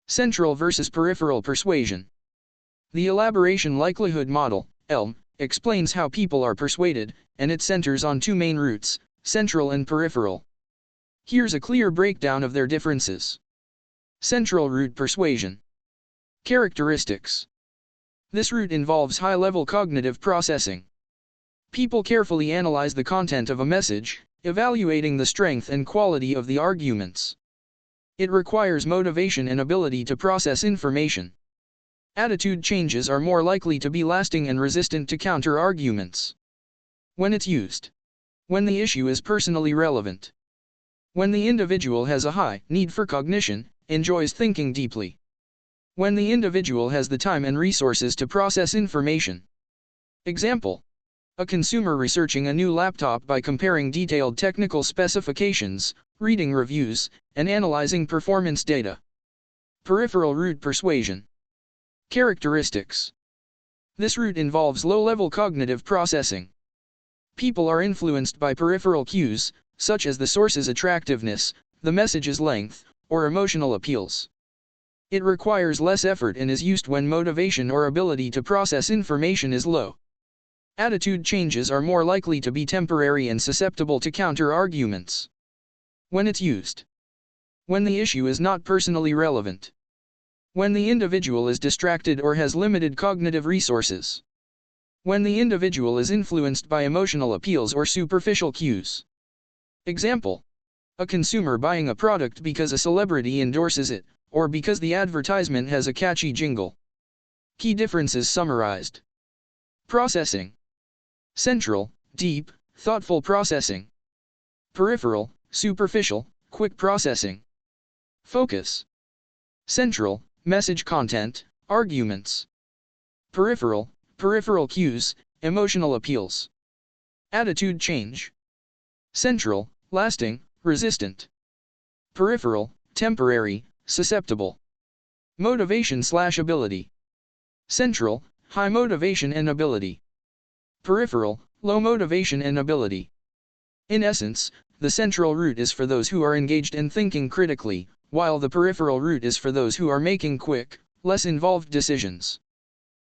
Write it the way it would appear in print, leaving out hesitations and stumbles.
Central versus peripheral persuasion. The elaboration likelihood model, ELM, explains how people are persuaded, and it centers on two main routes, central and peripheral. Here's a clear breakdown of their differences. Central route persuasion. Characteristics. This route involves high-level cognitive processing. People carefully analyze the content of a message, evaluating the strength and quality of the arguments. It requires motivation and ability to process information. Attitude changes are more likely to be lasting and resistant to counter-arguments. When it's used. When the issue is personally relevant. When the individual has a high need for cognition, enjoys thinking deeply. When the individual has the time and resources to process information. Example: a consumer researching a new laptop by comparing detailed technical specifications, reading reviews, and analyzing performance data. Peripheral route persuasion. Characteristics. This route involves low-level cognitive processing. People are influenced by peripheral cues, such as the source's attractiveness, the message's length, or emotional appeals. It requires less effort and is used when motivation or ability to process information is low. Attitude changes are more likely to be temporary and susceptible to counter-arguments. When it's used. When the issue is not personally relevant. When the individual is distracted or has limited cognitive resources. When the individual is influenced by emotional appeals or superficial cues. Example: a consumer buying a product because a celebrity endorses it, or because the advertisement has a catchy jingle. Key differences summarized. Processing. Central, deep, thoughtful processing. Peripheral, superficial, quick processing. Focus. Central, message content, arguments. Peripheral, peripheral cues, emotional appeals. Attitude change. Central, lasting, resistant. Peripheral, temporary, susceptible. Motivation/ability. Central, high motivation and ability. Peripheral, low motivation and ability. In essence, the central route is for those who are engaged and thinking critically, while the peripheral route is for those who are making quick, less involved decisions.